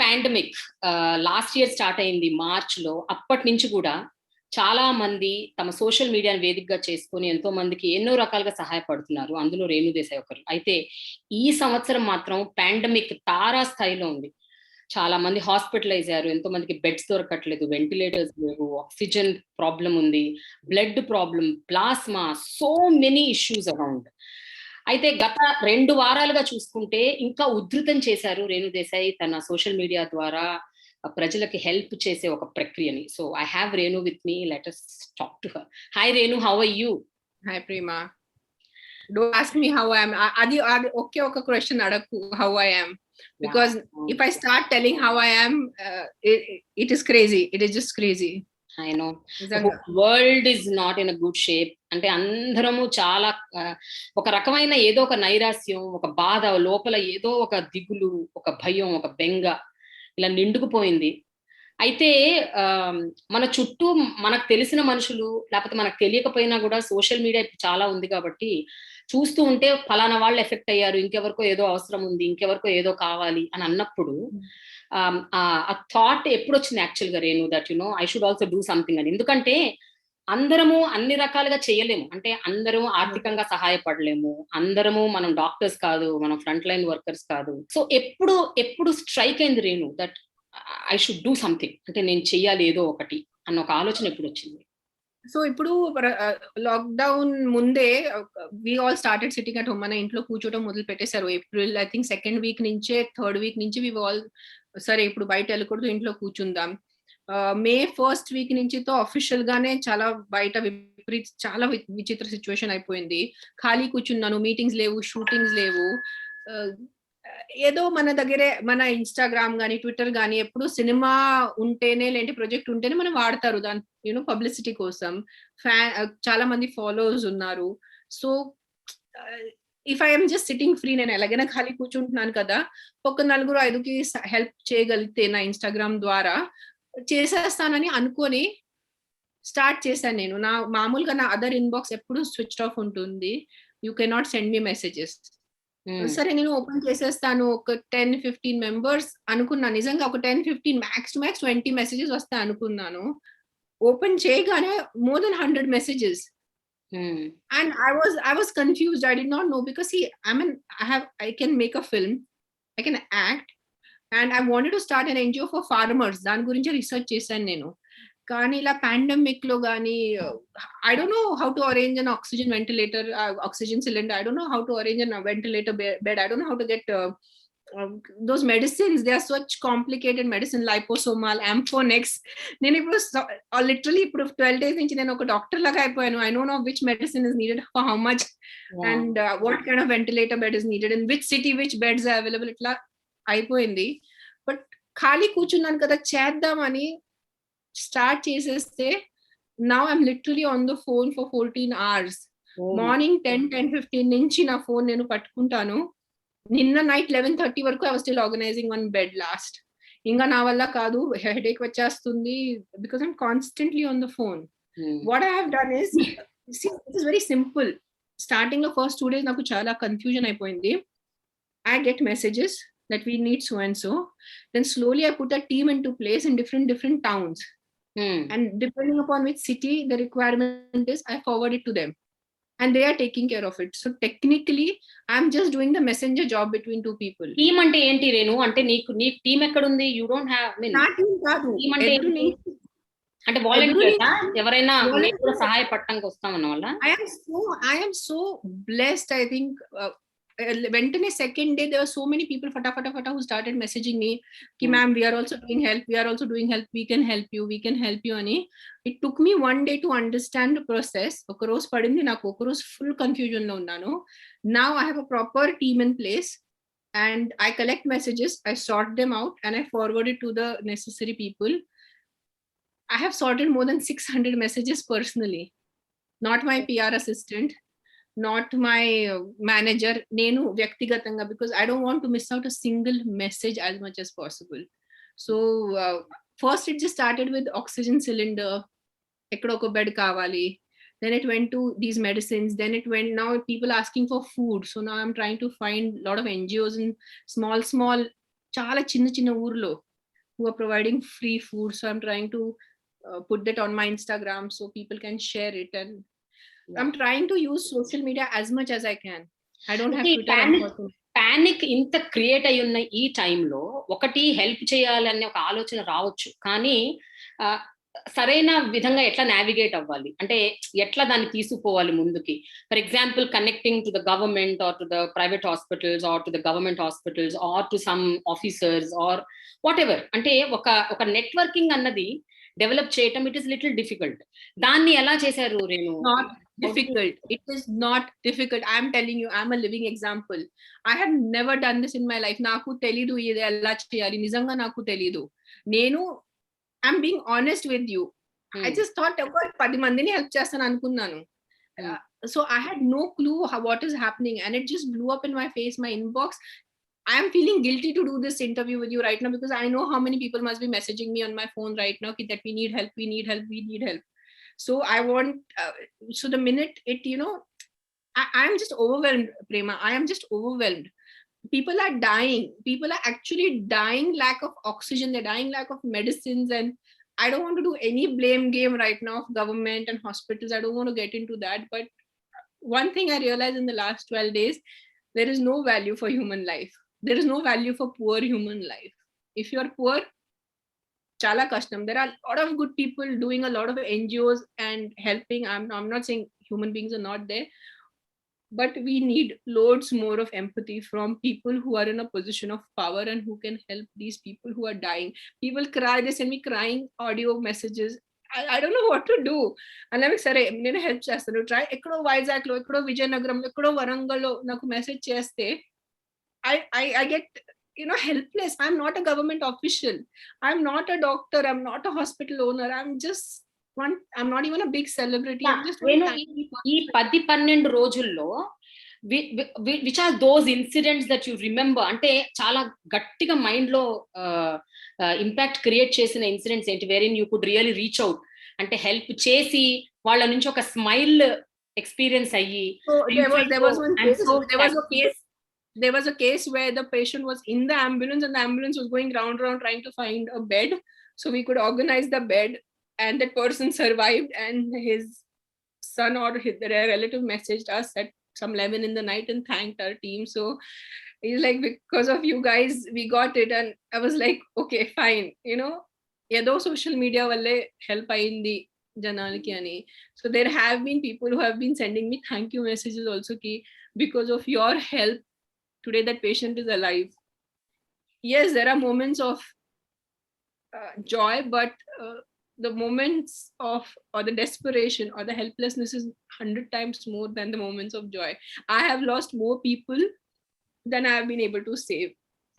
Pandemic last year start అయింది March లో. అప్పటి నుంచి కూడా చాలా మంది తమ సోషల్ మీడియాను వేదికగా చేసుకొని ఎంతో మందికి ఎన్నో రకాలుగా సహాయపడుతున్నారు. అందులో రేణు దేశాయ్ ఒకరు. అయితే ఈ సంవత్సరం మాత్రం పాండమిక్ తారా స్థాయిలో ఉంది. చాలా మంది హాస్పిటలైజ్ అయ్యారు. ఎంతో మందికి బెడ్స్ దొరకట్లేదు, వెంటిలేటర్స్ లేవు, ఆక్సిజన్ ప్రాబ్లం ఉంది, blood problem, plasma, so many issues around. అయితే గత 2 వారాలుగా చూసుకుంటే ఇంకా ఉధృతం చేశారు రేణు దేశాయ్ తన సోషల్ మీడియా ద్వారా ప్రజలకి హెల్ప్ చేసే ఒక ప్రక్రియని. So I have Renu with me. Let us talk to her. Hi Renu, how are you? Hi Prema. Don't ask me how I am. Adi okay, ఒక క్వశ్చన్ అడగకు how I am, because if I start telling how I am, it is crazy. It is just crazy. I know. The world is not in a good shape. అంటే అందరము చాలా ఒక రకమైన ఏదో ఒక నైరాస్యం, ఒక బాధ, లోపల ఏదో ఒక దిగులు, ఒక భయం, ఒక బెంగ ఇలా నిండుకుపోయింది. అయితే మన చుట్టూ మనకు తెలిసిన మనుషులు లేకపోతే మనకు తెలియకపోయినా కూడా సోషల్ మీడియా చాలా ఉంది కాబట్టి చూస్తూ ఉంటే ఫలానా వాళ్ళు ఎఫెక్ట్ అయ్యారు, ఇంకెవరికో ఏదో అవసరం ఉంది, ఇంకెవరికో ఏదో కావాలి అని అన్నప్పుడు ఆ థాట్ ఎప్పుడు వచ్చింది యాక్చువల్ గా Renu, that you know I should also do something అని? ఎందుకంటే అందరము అన్ని రకాలుగా చేయలేము. అంటే అందరూ ఆర్థికంగా సహాయపడలేము, అందరము మనం డాక్టర్స్ కాదు, మనం ఫ్రంట్ లైన్ వర్కర్స్ కాదు. సో ఎప్పుడు స్ట్రైక్ అయింది Renu that I should do something, అంటే నేను చెయ్యాలి ఏదో ఒకటి అన్న ఒక ఆలోచన ఎప్పుడు వచ్చింది? సో ఇప్పుడు లాక్డౌన్ ముందే we all started sitting at home. మన ఇంట్లో కూర్చోవడం మొదలు పెట్టేశారు April I think second week నుంచే, థర్డ్ వీక్ నుంచి వి ఆల్ సరే ఇప్పుడు బయట వెళ్ళకూడదు, ఇంట్లో కూర్చుందాం. మే ఫస్ట్ వీక్ నుంచి తో అఫీషియల్ గానే చాలా బయట చాలా విచిత్ర సిచ్యువేషన్ అయిపోయింది. ఖాళీ కూర్చున్నాను, మీటింగ్స్ లేవు, షూటింగ్స్ లేవు. ఏదో మన దగ్గరే మన ఇన్స్టాగ్రామ్ గానీ ట్విట్టర్ గానీ ఎప్పుడు సినిమా ఉంటేనే లేంటి ప్రాజెక్ట్ ఉంటేనే మనం వాడతారు దాని యూనో పబ్లిసిటీ కోసం. చాలా మంది ఫాలోవర్స్ ఉన్నారు. So if I'm just sitting free, నేను ఎలాగైనా ఖాళీ కూర్చుంటున్నాను కదా, ఒక 4-5కి హెల్ప్ చేయగలిగితే నా ఇన్స్టాగ్రామ్ ద్వారా చేసేస్తానని అనుకొని స్టార్ట్ చేశాను నేను. నా మామూలుగా నా అదర్ ఇన్బాక్స్ ఎప్పుడు స్విచ్ ఆఫ్ ఉంటుంది. You cannot send me messages. సరే నేను ఓపెన్ చేసేస్తాను, ఒక 10-15 మెంబర్స్ అనుకున్నా. నిజంగా ఒక 10-15 మ్యాక్స్ టు మ్యాక్స్ 20 మెసేజెస్ వస్తాయి అనుకున్నాను. ఓపెన్ చేయగానే more than 100 messages. And I was confused. I did not know, because see, I can make a film, I can act, and I wanted to start an NGO for farmers. దాని గురించి research చేశాను నేను. కానీ ఇలా pandemic లో గానీ I don't know how to arrange an oxygen ventilator, oxygen cylinder. I don't know how to arrange an ventilator bed. I don't know how to get those medicines. They are such complicated medicine, liposomal, amphonex. నేను ఇప్పుడు literally ఇప్పుడు 12 days నుంచి నేను ఒక doctor లాగా అయిపోయాను. I don't know which medicine is needed for how much, and what kind of ventilator bed is needed in which city, which beds are available. ఇట్లా అయిపోయింది. బట్ ఖాళీ కూర్చున్నాను కదా, చేద్దామని స్టార్ట్ చేసేస్తే now I'm literally on the phone for 14 hours. Morning 10-15 నుంచి నా phone నేను పట్టుకుంటాను. నిన్న నైట్ 11:30 వరకు I was still organizing one bed last. ఇంకా నా వల్ల కాదు, హెడేక్ వచ్చేస్తుంది, because I'm constantly on the phone. What I have done is, see, it is very simple. Starting the first 2 days నాకు చాలా కన్ఫ్యూజన్ అయిపోయింది. I get messages that we need so and so. Then slowly I put a team into place in different towns. And depending upon which city the requirement is, I forward it to them. And they are taking care of it. So technically I'm just doing the messenger job between two people. Team అంటే ఏంటి రేణు? అంటే నీ team ఎక్కడ ఉంది? You don't have, I mean నా team కాదు, team అంటే అంటే వాలంటీర్సా? ఎవరైనా మీకు కూడా సహాయపడటానికి వస్తామన్న వాళ్ళ? I am so blessed. I think వెంటనే second day there were so many people fata who started messaging me ki ma'am, we are also doing help, we can help you ani. It took me one day to understand the process. ఒక రోజు పడింది నాకు, ఒక రోజు full confusion లో ఉన్నాను. Now I have a proper team in place, and I collect messages, I sort them out, and I forward it to the necessary people. I have sorted more than 600 messages personally, not my PR assistant, not my manager, నేను వ్యక్తిగతంగా, because I don't want to miss out a single message as much as possible. So first it just started with oxygen cylinder, ekkada oka bed kavali, then it went to these medicines, then it went, now people asking for food. So now I'm trying to find a lot of NGOs in small చాలా చిన్న ఊర్లో who are providing free food. So I'm trying to put that on my Instagram so people can share it, and I'm trying to use social media as much as I can. I don't have Twitter, unfortunately. Panic ఇంత create అయి ఉన్న ఈ టైంలో ఒకటి help చేయాలనే ఒక ఆలోచన రావచ్చు, కానీ సరైన విధంగా ఎట్లా నావిగేట్ అవ్వాలి, అంటే ఎట్లా దాన్ని తీసుకుపోవాలి ముందుకి. For example connecting to the government or to the private hospitals or to the government hospitals or to some officers or whatever ఎవర్, అంటే ఒక నెట్వర్కింగ్ అన్నది డెవలప్ చేయటం ఇట్ ఇస్ లిటిల్ డిఫికల్ట్. దాన్ని ఎలా చేశారు Renu? Difficult. It is not difficult. I'm telling you, I'm a living example. I have never done this in my life. Naku telidu idi ella cheyali, nijanga naku telidu. Nenu, I'm being honest with you. I just thought oka 10 mandini help chestanu anukunnanu. So I had no clue what is happening, and it just blew up in my face, my inbox. I am feeling guilty to do this interview with you right now, because I know how many people must be messaging me on my phone right now that we need help, we need help, we need help. So I want, so the minute it, you know, I am just overwhelmed, Prema. I am just overwhelmed. People are dying. People are actually dying, lack of oxygen. They're dying, lack of medicines. And I don't want to do any blame game right now of government and hospitals. I don't want to get into that. But one thing I realized in the last 12 days, there is no value for human life. There is no value for poor human life. If you are poor, chala kashtam. There are a lot of good people doing a lot of NGOs and helping. I'm not saying human beings are not there, but we need loads more of empathy from people who are in a position of power and who can help these people who are dying. People cry, they send me crying audio messages. I don't know what to do. And I'm like, sare nenu help chestanu, try ekkodo Vizag lo, ekkodo Vijayanagaram lo, ekkodo Warangal lo naku message cheste I get, you know, helpless. I'm not a government official. I'm not a doctor. I'm not a hospital owner. I'm not even a big celebrity. I'm just ఈ 10-12 రోజుల్లో which are those incidents that you remember, అంటే చాలా గట్టిగా mind లో impact create చేసిన incidents ఏంటి, wherein you could really reach out, అంటే help చేసి వాళ్ళ నుంచి ఒక స్మైల్ ఎక్స్పీరియన్స్ అయ్యి. There was a case where the patient was in the ambulance and the ambulance was going round trying to find a bed so we could organize the bed, and that person survived, and his son or their relative messaged us at some 11 in the night and thanked our team. So he's like, because of you guys we got it. And I was like, okay, fine, you know, yedo social media valle help ayindi janaliki ani. So there have been people who have been sending me thank you messages also ki because of your help today that patient is alive. Yes, there are moments of joy, but the moments of or the desperation or the helplessness is 100 times more than the moments of joy. I have lost more people than I have been able to save.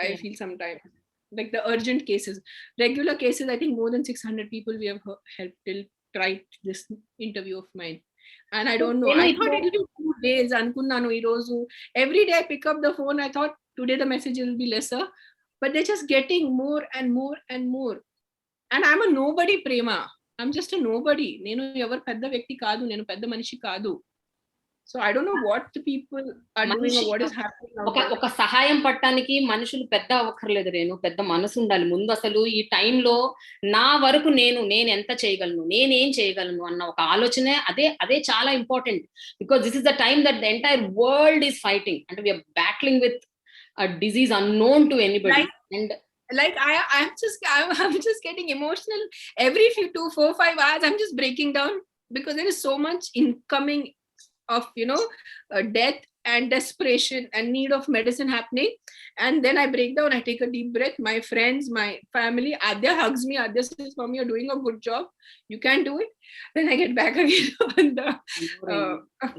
I feel sometimes like the urgent cases, regular cases, I think more than 600 people we have helped till tried this interview of mine. And I don't know, I thought it will be 2 days anukunnanu ee roju. Every day I pick up the phone, I thought today the message will be lesser, but they're just getting more and more and more. And I'm a nobody, Prema. I'm just a nobody. Nenu ever pedda vyakti kaadu, nenu pedda manishi kaadu. So I don't know what the people are doing or what is happening. ఒక సహాయం పట్టడానికి మనుషులు పెద్ద అవక్కర్లేదు రేణు, పెద్ద మనసు ఉండాలి ముందు. అసలు ఈ టైంలో నా వరకు నేను ఎంత చేయగలను, నేనేం చేయగలను అన్న ఒక ఆలోచనే అదే చాలా important. Because this is the time that the entire world is fighting, అంటే we're battling with a disease unknown to anybody. Like I'm just getting emotional every 2, 4, 5 hours. I'm just breaking down because there is so much incoming of, you know, death and desperation and need of medicine happening. And then I break down, I take a deep breath. My friends, my family, Adya hugs me. Adya says, "Mom, you're doing a good job. You can do it." Then I get back again on the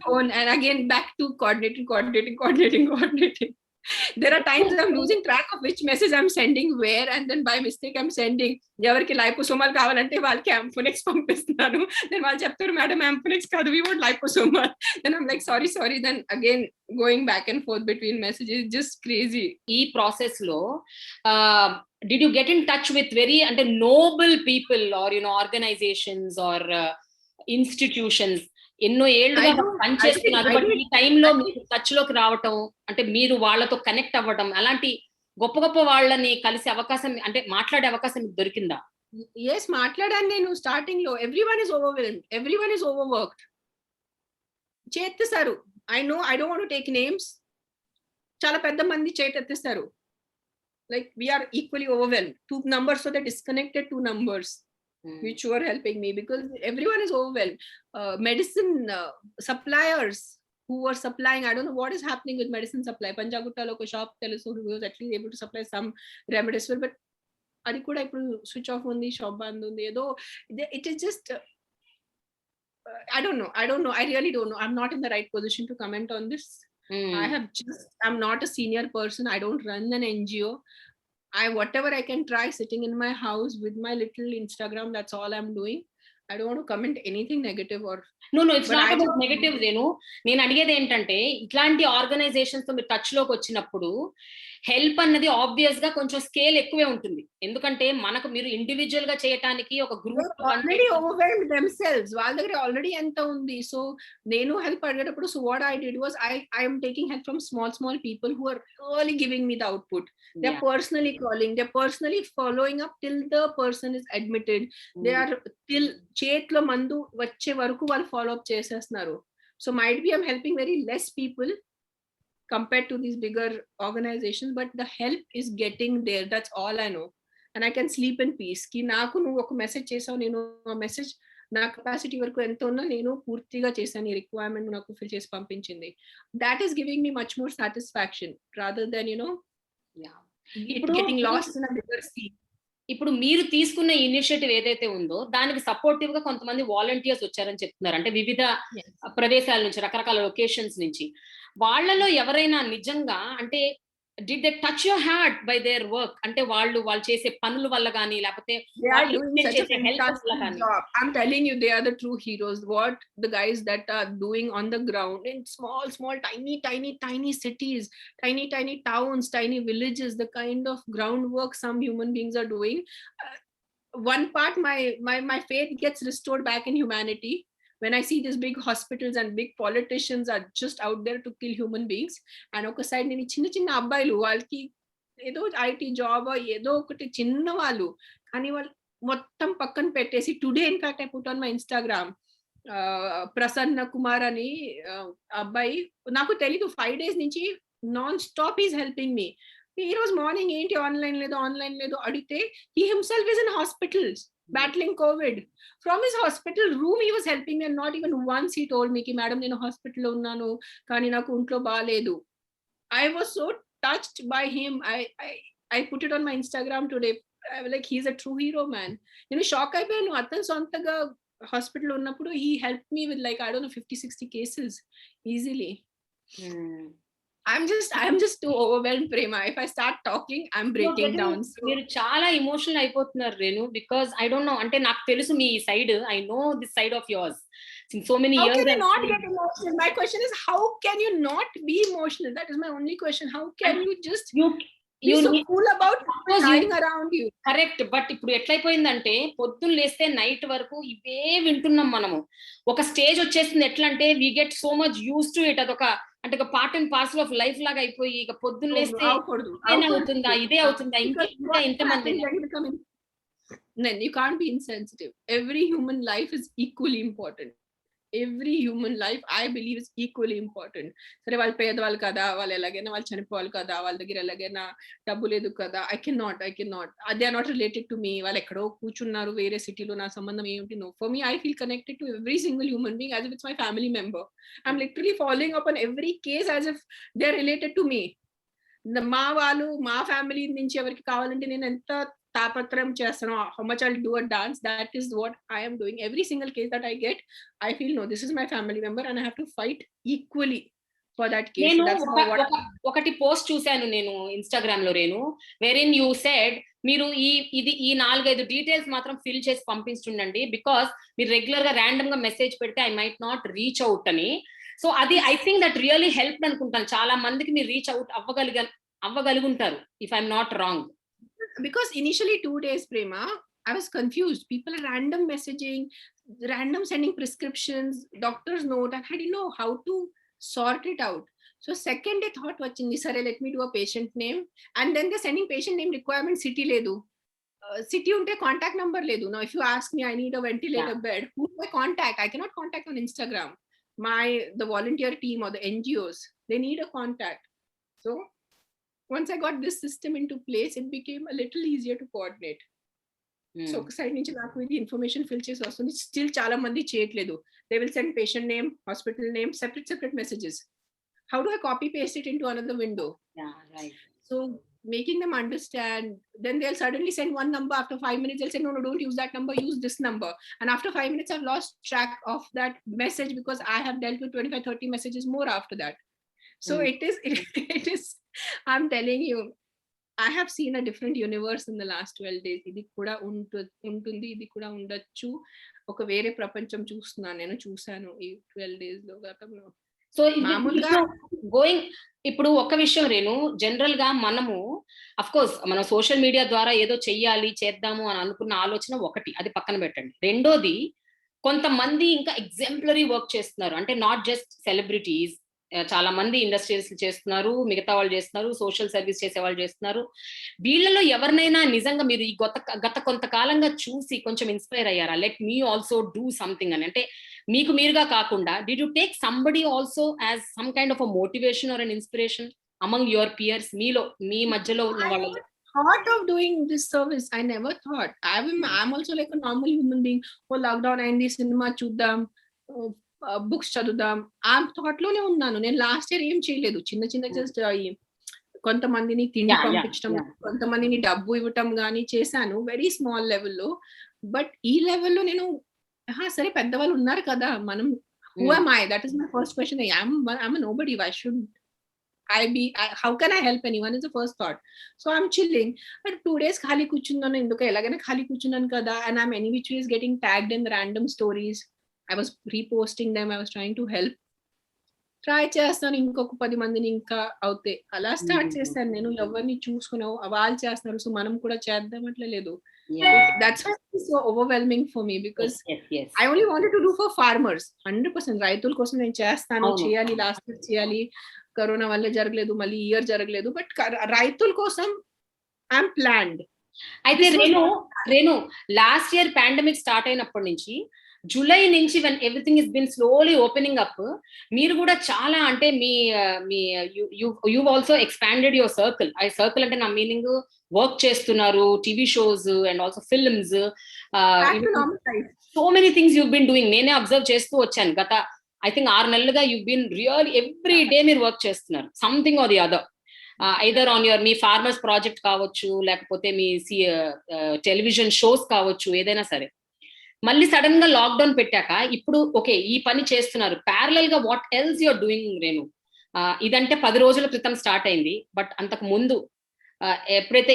phone and again back to coordinating. There are times I'm losing track of which message I'm sending where, and then by mistake I'm sending evariki liposomal kavalante valki Amphonex పంపిస్తున్నాను. Then వాళ్ళు చెప్తారు, "Madam, Amphonex కాదు, we want liposomal." Then I'm like, sorry. Then again going back and forth between messages, just crazy. ఈ process లో did you get in touch with very అంటే noble people or, you know, organizations or institutions ఎన్నో ఏళ్ళుగా పనిచేస్తున్నారు, but ఈ టైంలో మీరు touch లోకి రావటం, అంటే మీరు వాళ్ళతో కనెక్ట్ అవ్వడం, అలాంటి గొప్ప గొప్ప వాళ్ళని కలిసే అవకాశం అంటే మాట్లాడే అవకాశం మీకు దొరికిందా? yes, మాట్లాడాను నేను స్టార్టింగ్ లో. Everyone is overwhelmed, everyone is overworked. చేత్తేసారు. I know, I don't want to take names. చాలా పెద్ద మంది చేతెత్తేస్తారు. Like we are equally overwhelmed. Two numbers, so they disconnected two numbers which were helping me because everyone is overwhelmed. Medicine suppliers who were supplying, I don't know what is happening with medicine supply. Panjagutta lo ko shop telusu who was at least able to supply some remdesivir, but adi kuda ippudu switch off undi, shop band undi. Edo it is just I don't know, I really don't know. I'm not in the right position to comment on this. I'm not a senior person. I don't run an NGO. Whatever I can try sitting in my house with my little Instagram, that's all I'm doing. I don't want to comment anything negative or no, it's not about negative, Renu. నేను అడిగేది ఏంటంటే ఇట్లాంటి organisations తో మీరు touch లోకి వచ్చినప్పుడు help అన్నది obvious గా కొంచెం స్కేల్ ఎక్కువే ఉంటుంది. ఎందుకంటే మనకు మీరు ఇండివిజువల్ గా చేయడానికి ఒక గ్రూప్ ఆల్రెడీ ఓవర్వెల్మ్డ్ themselves. వాళ్ళ దగ్గర ఆల్రెడీ ఎంత ఉంది. సో నేను హెల్ప్ అడిగేటప్పుడు so what I did was I am taking help from small people who are really giving me the output. They're personally calling, they're personally following up till the person is admitted. They are till చేతిలో మందు వచ్చే వరకు వాళ్ళు follow up చేసేస్తున్నారు. So might be I'm helping very less people compared to these bigger organizations, but the help is getting there. That's all I know, and I can sleep in peace ki naaku nu oka message chesavu, nenu a message na capacity varaku ento unna nenu poortiga chesanu, ee requirement naaku fill chesi pampinchindi. That is giving me much more satisfaction rather than getting lost in a bigger sea. ఇప్పుడు మీరు తీసుకున్న initiative ఏదైతే ఉందో దానికి supportive గా కొంతమంది volunteers వచ్చారని చెప్తున్నారు. అంటే వివిధ ప్రదేశాల నుంచి, రకరకాల లొకేషన్స్ నుంచి. వాళ్ళలో ఎవరైనా నిజంగా అంటే did they touch your heart by their work? అంటే వాళ్ళు చేసే పనుల వల్ల గానీ లేకపోతే I'm telling you, they are the true heroes. What the guys that are doing on the ground in small tiny cities, tiny towns, tiny villages, the kind of groundwork some human beings are doing, one part my faith gets restored back in humanity when I see these big hospitals and big politicians are just out there to kill human beings. And oka side neni chinna abbayilu వాళ్ళకి ఏదో IT job ఏదో ఒకటి చిన్న వాళ్ళు కానీ వాళ్ళు మొత్తం పక్కన పెట్టేసి, today in fact I put on my Instagram Prasanna Kumar అని అబ్బాయి, నాకు తెలీదు 5 days నుంచి non stop is helping me. ఈ రోజు మార్నింగ్ ఏంటి ఆన్లైన్ లేదు అడిగితే he himself is in hospitals battling COVID. From his hospital room he was helping me, and not even once he told me ki madam nenu hospital lo unnanu kani naku untlo baaledu. I was so touched by him. I put it on my Instagram today. I was like, he's a true hero, man. Shock ayipayanu. Athan sontaga hospital lo unnappudu he helped me with like I don't know 50-60 cases easily. I'm just too overwhelmed, Prema. If I start talking, I'm breaking down. మీరు చాలా emotional అయిపోతున్నారు Renu, because I don't know, అంటే నాకు తెలుసు మీ side, I know this side of yours since so many years. How can you not get emotional? My question is, how can you not be emotional? That is my only question. How can you just you so cool about lying around you? Correct, but ఇప్పుడు ఎట్లయిపోయిందంటే పొద్దున్న లేస్తే night వరకు ఇవే వింటున్నాం మనము. ఒక stage వచ్చేసింది ఎట్లా అంటే we get so much used to it. అదొక అంటే ఒక part and parcel of life లాగా అయిపోయి ఇక పొద్దున్న లేస్తే ఇదే అవుతుందా ఇంకా ఇంతమంది. Then you can't be insensitive. Every human life is equally important. Every human life I believe is equally important. సరే వాళ్ళు పేదవాళ్ళు కదా, వాళ్ళు ఎలాగైనా వాళ్ళు చనిపోవాలి కదా, వాళ్ళ దగ్గర ఎలాగైనా డబ్బు లేదు కదా, I cannot they are not related to me. వాళ్ళు ఎక్కడో కూర్చున్నారు వేరే సిటీలో, నా సంబంధం ఏమిటి? No, for me I feel connected to every single human being as if it's my family member. I'm literally following up on every case as if they're related to me. మా వాళ్ళు మా ఫ్యామిలీ నుంచి ఎవరికి కావాలంటే నేను ఎంత తాపత్రయం చేస్తాను, how much I'll do a dance, that is what I am doing. Every single case that I get, I feel no, this is my family member and I have to fight equally for that case. That's ఒకటి post చూశాను నేను Instagram లో Renu, wherein you said మీరు ఈ 4-5 details మాత్రం fill చేసి పంపించుండండి, because మీరు రెగ్యులర్ గా ర్యాండమ్ గా మెసేజ్ పెడితే I might not reach out అని. సో అది I think that really help అనుకుంటాను, చాలా మందికి మీరు రీచ్ అవుట్ అవ్వగలుగుంటారు, if I'm not wrong. Because initially 2 days, Prema, I was confused. People are random messaging, random sending prescriptions, doctor's note, and I didn't know how to sort it out. So second day thought వచ్చింది, సరే let me do a patient name, and then they sending patient name requirement city లేదు, city ఉంటే contact number లేదు. Now if you ask me I need a ventilator bed, who do I contact? I cannot contact on Instagram. The volunteer team or the NGOs, they need a contact. So once I got this system into place, it became a little easier to coordinate. So ఒక side నుంచి నాకు ఇది information fill చేసి వస్తుంది, still చాలా మంది చేయట్లేదు. They will send patient name, hospital name, separate messages. How do I copy paste it into another window? So making them understand, then they'll suddenly send one number, after 5 minutes they'll say no, don't use that number, use this number, and after 5 minutes I've lost track of that message because I have dealt with 25-30 messages more after that. So it is I'm telling you, I have seen a different universe in the last 12 days. ఇది కూడా ఉంటుంది, ఇది కూడా ఉండొచ్చు, ఒక వేరే ప్రపంచం చూస్తున్నాను, నేను చూసాను ఈ 12 days లో. గతంలో సో మామూలుగా గోయింగ్, ఇప్పుడు ఒక విషయం రేణు, జనరల్ గా మనము అఫ్ కోర్స్ మనం సోషల్ మీడియా ద్వారా ఏదో చెయ్యాలి చేద్దాము అని అనుకున్న ఆలోచన ఒకటి, అది పక్కన పెట్టండి. రెండోది, కొంతమంది ఇంకా ఎగ్జాంపులరీ వర్క్ చేస్తున్నారు, అంటే నాట్ జస్ట్ సెలబ్రిటీస్, చాలా మంది ఇండస్ట్రీస్ చేస్తున్నారు, మిగతా వాళ్ళు చేస్తున్నారు, సోషల్ సర్వీస్ చేసే వాళ్ళు చేస్తున్నారు. వీళ్ళలో ఎవరినైనా నిజంగా మీరు ఈ గత కొంతకాలంగా చూసి కొంచెం ఇన్స్పైర్ అయ్యారా, let me also do something అని? అంటే మీకు మీరుగా కాకుండా, did you take somebody also as some kind of a motivation or an inspiration among your peers? మీలో, మీ మధ్యలో ఉన్న వాళ్ళు thought of doing this service. I never thought. I'm also like a normal human being. Oh, lockdown అయింది, cinema చూద్దాం, books చదువుదాం, ఆ thought లోనే ఉన్నాను నేను. లాస్ట్ ఇయర్ ఏం చేయలేదు, చిన్న జస్ట్ కొంతమందిని తిండి పంపించడం, కొంతమందిని డబ్బు ఇవ్వటం గానీ చేశాను, వెరీ స్మాల్ లెవెల్లో. బట్ ఈ లెవెల్లో నేను సరే పెద్దవాళ్ళు ఉన్నారు కదా, మనం who am I? That is my first question. I'm a nobody. Why should how can I help anyone is the first thought. So I'm chilling, but 2 days khali కూర్చున్నాను, ఎందుకు ఎలాగైనా ఖాళీ కూర్చున్నాను కదా, and I'm any which ways getting tagged in the random stories. I was reposting them, I was trying to help. Try చేస్తాను, ఇంకొక 10 మందిని ఇంకా అవుతాయి, అలా స్టార్ట్ చేస్తాను నేను. ఎవరిని చూసుకున్నావు, వాళ్ళు చేస్తున్నారు, సో మనం కూడా చేద్దాం అట్లా లేదు. That's why it's so overwhelming for me, because I only wanted to do for farmers 100%. రైతుల కోసం నేను చేస్తాను, చేయాలి, లాస్ట్ ఇయర్ చేయాలి, కరోనా వల్ల జరగలేదు, మళ్ళీ ఇయర్ జరగలేదు, బట్ రైతుల కోసం ఐఎమ్ ప్లాన్డ్. అయితే Renu last year pandemic start అయినప్పటి నుంచి జూలై నుంచి when everything has been slowly opening up, మీరు కూడా చాలా, అంటే మీ you've also expanded your circle. ఆ సర్కిల్ అంటే నా మీనింగ్ వర్క్ చేస్తున్నారు, TV shows and also films, so many things you've been doing. నేనే అబ్జర్వ్ చేస్తూ వచ్చాను గత ఐ థింక్ 6 నెలలుగా. you've been really every day మీరు వర్క్ చేస్తున్నారు, something or the other, either on your me farmers project కావచ్చు, లేకపోతే మీ టెలివిజన్ షోస్ కావచ్చు, ఏదైనా సరే. మళ్ళీ సడన్ గా లాక్డౌన్ పెట్టాక ఇప్పుడు ఓకే ఈ పని చేస్తున్నారు, ప్యారలల్ గా what else you are doing Renu? ఇదంటే 10 రోజుల క్రితం స్టార్ట్ అయింది, బట్ అంతకు ముందు ఎప్పుడైతే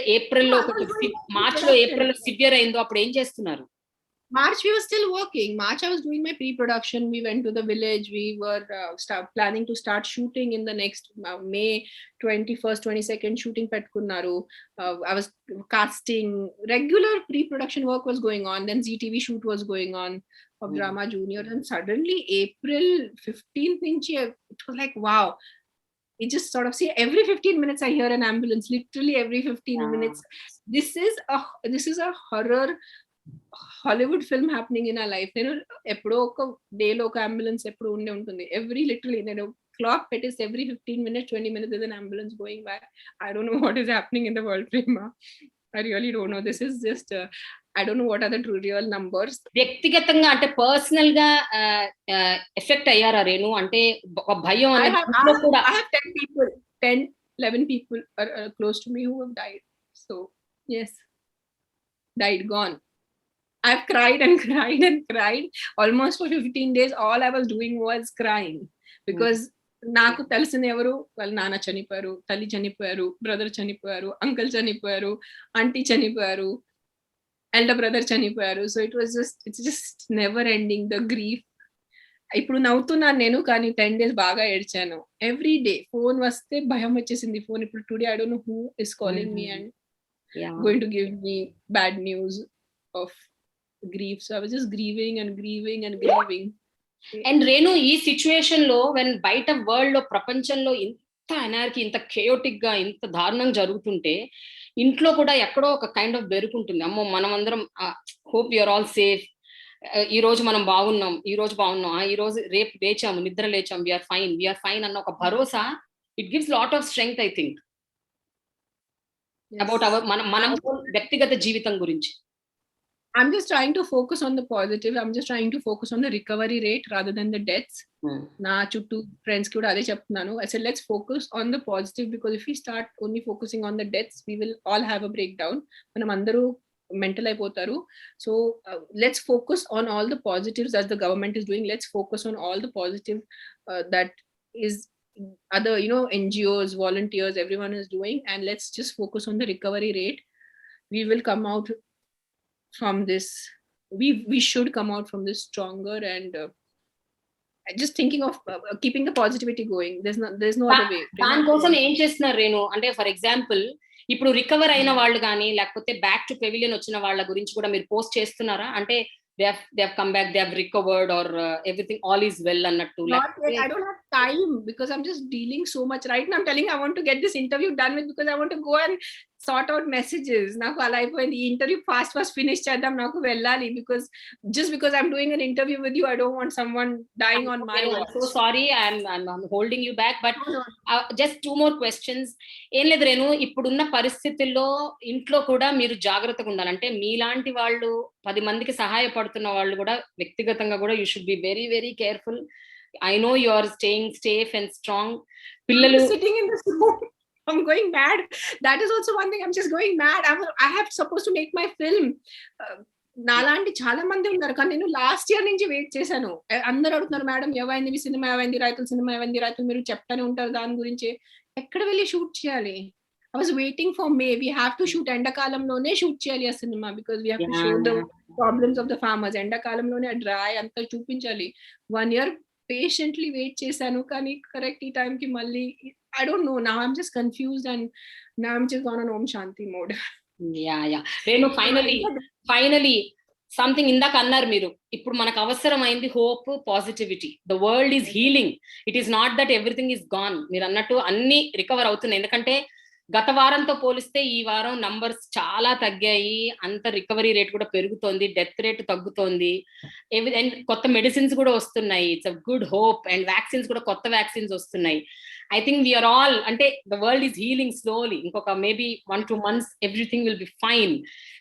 మార్చ్ ఏప్రిల్ సివియర్ అయిందో అప్పుడు ఏం చేస్తున్నారు? March we were still working. March I was doing my pre-production. We went to the village. We were planning to start shooting in the next May 21st, 22nd. Shooting petkunnaru. I was casting. Regular pre-production work was going on. Then ZTV shoot was going on of Drama Junior. And suddenly April 15th, it was like wow. It just sort of, see, every 15 minutes I hear an ambulance. Literally every 15 minutes. This is a horror Hollywood film happening in our life. నేను ఎప్పుడో ఒక డేలో ఒక ambulance ఎప్పుడు ఉండే ఉంటుంది. Literally నేను clock పెట్టేసి every 15 minutes 20 minutes there's an ambulance going by. I don't know what is happening in the world, Prema. I really don't know. This is just I don't know what are the true real numbers. వ్యక్తిగతంగా అంటే personal గా effect అయ్యారా రేణు? అంటే ఒక భయం అనేది కూడా. I have 10-11 people are close to me who have died. So yes, died, gone. I've cried and cried and cried almost for 15 days. All I was doing was crying because నాకు తెలిసిన ఎవరు, వాళ్ళ నాన్న చనిపోయారు, తల్లి చనిపోయారు, బ్రదర్ చనిపోయారు, uncle చనిపోయారు, ఆంటీ చనిపోయారు, ఎల్డర్ బ్రదర్ చనిపోయారు. So it's just never ending the grief. ఇప్పుడు నవ్వుతున్నాను నేను, కానీ 10 days బాగా ఏడ్చాను. ఎవ్రీ డే ఫోన్ వస్తే భయం వచ్చేసింది. ఫోన్ ఇప్పుడు today I don't know who is calling me and going to give me bad news of grief. So I was just grieving and grieving and grieving. And Renu, ఈ situation లో when బయట world లో, ప్రపంచంలో ఇంత energy, ఇంత chaotic గా, ఇంత దారుణంగా జరుగుతుంటే ఇంట్లో కూడా ఎక్కడో ఒక కైండ్ ఆఫ్ బెరుకుంటుంది. అమ్మో, మనం అందరం హోప్ యూఆర్ ఆల్ సేఫ్, ఈ రోజు మనం బాగున్నాం, ఈ రోజు బాగున్నాం, ఈ రోజు రేపు లేచాము, నిద్ర లేచాం, వీఆర్ ఫైన్ అన్న ఒక భరోసా, it gives lot of strength I think about our మనం వ్యక్తిగత జీవితం గురించి. I'm just trying to focus on the positive. I'm just trying to focus on the recovery rate rather than the deaths. Na chuttu friends ki kuda ade cheptunnanu. I said let's focus on the positive, because if we start only focusing on the deaths, we will all have a breakdown. Manam andaru mental అయిపోతారు. So let's focus on all the positives that the government is doing. Let's focus on all the positive that is other, NGOs, volunteers, everyone is doing, and let's just focus on the recovery rate. We will come out from this. We should come out from this stronger, and just thinking of keeping the positivity going. There's no other way. దాని కోసం ఏం చేస్తున్నారు రేణు అంటే, for example ఇప్పుడు recover అయిన వాళ్ళు కానీ, లేకపోతే బ్యాక్ టు పెవిలియన్ వచ్చిన వాళ్ళ గురించి కూడా మీరు పోస్ట్ చేస్తున్నారా? అంటే they have come back, they have recovered, or everything, all is well annattu? I don't have time because I'm just dealing so much right now. I'm telling you, I want to get this interview done with, because I want to go and sort out messages. Naku ala ayipoyindi, ee interview fast finish cheddam, naku vellali, because just because I'm doing an interview with you, I don't want someone dying on my watch. So sorry, I'm holding you back, but just two more questions. ఏం లేదు రేణు, ఇప్పుడున్న పరిస్థితుల్లో ఇంట్లో కూడా మీరు జాగ్రత్తగా ఉండాలి. అంటే మీలాంటి వాళ్ళు 10 మందికి సహాయపడుతున్న వాళ్ళు కూడా వ్యక్తిగతంగా కూడా you should be very very careful. I know you are staying safe and strong. పిల్లలు sitting in this room, I'm going mad. That is also one thing. I'm just going mad. I have supposed to make my film. నాలాంటి చాలా మంది ఉన్నారు, కానీ నేను last year నుంచి wait చేశాను. అందరూ అడుగుతున్నారు, మేడం ఏమైంది, మీ సినిమా ఏమైంది, రైతుల సినిమా ఏమైంది, రైతులు మీరు చెప్తానే ఉంటారు దాని గురించి, ఎక్కడ వెళ్ళి షూట్ చేయాలి? I was waiting for May. We have to shoot ఎండాకాలంలోనే షూట్ చేయాలి ఆ cinema, because we have to show the problems of the farmers. ఎండాకాలంలోనే డ్రై అంతా చూపించాలి. 1 year పేషెంట్లీ వెయిట్ చేశాను, కానీ కరెక్ట్ ఈ టైం కి మళ్ళీ I don't know. Now I'm just confused, and now I'm just gone on Om Shanti mode. Yeah. Renu, finally something ఇందాక అన్నారు మీరు, ఇప్పుడు మనకు అవసరమైంది hope, positivity. The world is healing. It is not that everything is gone. మీరు అన్నట్టు అన్ని recover అవుతున్నాయి. ఎందుకంటే గత వారంతో పోలిస్తే ఈ వారం నంబర్స్ చాలా తగ్గాయి, అంత రికవరీ రేట్ కూడా పెరుగుతోంది, డెత్ రేట్ తగ్గుతోంది, అండ్ కొత్త మెడిసిన్స్ కూడా వస్తున్నాయి. It's a good hope. And vaccines కూడా, కొత్త వ్యాక్సిన్స్ వస్తున్నాయి. ఐ థింక్ వీఆర్ ఆల్, అంటే the world is healing slowly. ఇంకొక maybe 1-2 months everything will be fine.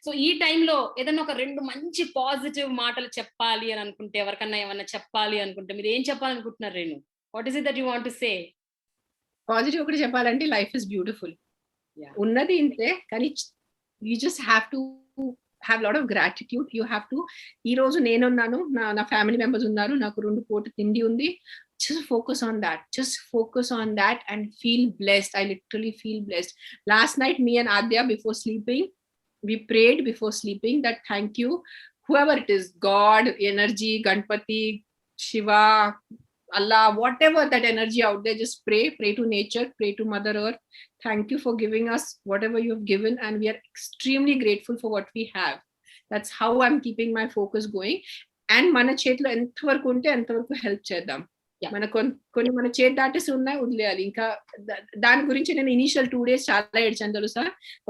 So ఈ టైంలో ఏదైనా ఒక 2 మంచి పాజిటివ్ మాటలు చెప్పాలి అని అనుకుంటే, ఎవరికన్నా ఏమన్నా చెప్పాలి అనుకుంటే మీరు ఏం చెప్పాలనుకుంటున్నారు Renu? What is it that you want to say? Positive ఒకటి చెప్పాలంటే, లైఫ్ ఇస్ బ్యూటిఫుల్. ఉన్నది ఇంతే, కానీ you just have to have lot of gratitude. You have to, ఈ రోజు నేనున్నాను, నా ఫ్యామిలీ మెంబర్స్ ఉన్నారు, నాకు 2 పూట తిండి ఉంది. Just focus on that and feel blessed. I literally feel blessed. Last night, me and Adya, before sleeping, we prayed before sleeping that thank you, whoever it is, God, energy, Ganpati, Shiva, Allah, whatever that energy out there, just pray to nature, pray to Mother Earth. Thank you for giving us whatever you have given, and we are extremely grateful for what we have. That's how I'm keeping my focus going. And mana chetlo entavaraku unte antavaraku help cheddam. మన కొన్ని మన చేతి దాటేసి ఉన్నాయి, వదిలేయాలి. ఇంకా దాని గురించి నేను ఇనిషియల్ 2 days చాలా ఏడ్చాను తెలుసా.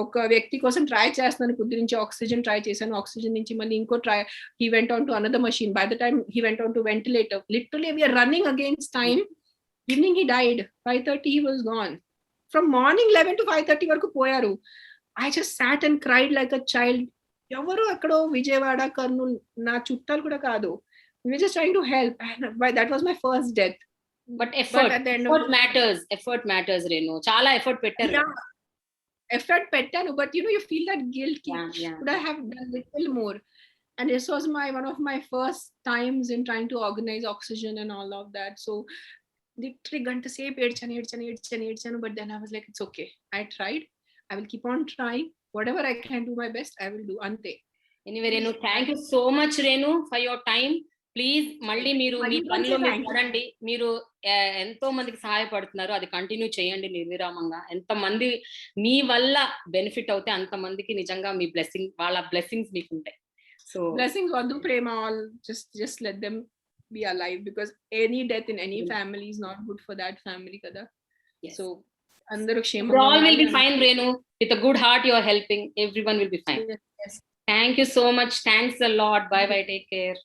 ఒక వ్యక్తి కోసం ట్రై చేస్తున్నాను, కొద్ది నుంచి ఆక్సిజన్ ట్రై చేశాను, ఆక్సిజన్ నుంచి మళ్ళీ ఇంకో try, he went on to another machine. By the time he went on to ventilator, literally we are running against time. Evening he died, 5:30 he was gone. From morning 11 to 5:30 వరకు పోయారు. I just sat and cried like a child. ఎవరు ఎక్కడో విజయవాడ, కర్నూలు, నా చుట్టాలు కూడా కాదు. We were just trying to help, and that was my first death. But effort matters Renu. Chala effort pettaru. Yeah, effort pettanu, but you feel that guilt. Could I have done a little more? And this was one of my first times in trying to organize oxygen and all of that. So literally ganta se edchanu, but then I was like, it's okay, I tried, I will keep on trying. Whatever I can do my best, I will do. Ante. Anyway Renu, thank you so much Renu for your time. Please మళ్ళీ మీరు మీ పనిలో మీరు పడండి. మీరు ఎంతో మందికి సహాయపడుతున్నారు, అది continue చేయండి నిర్విరామంగా. ఎంతమంది మీ వల్ల బెనిఫిట్ అవుతే అంత మందికి నిజంగా మీ బ్లెస్సింగ్, వాళ్ళ బ్లెస్సింగ్స్ మీకు ఉంటాయి. సో బ్లెస్సింగ్స్ వద్దు, ప్రేమ, all just let them be alive, because any death in any family is not good for that family kada. Yes. So అందరూ We క్షేమంగా all will be ఉండాలి. fine, Renu. With a good heart, you are helping. Everyone will be fine. Yes. Thank you so much. Thanks a lot. Bye bye. Take care.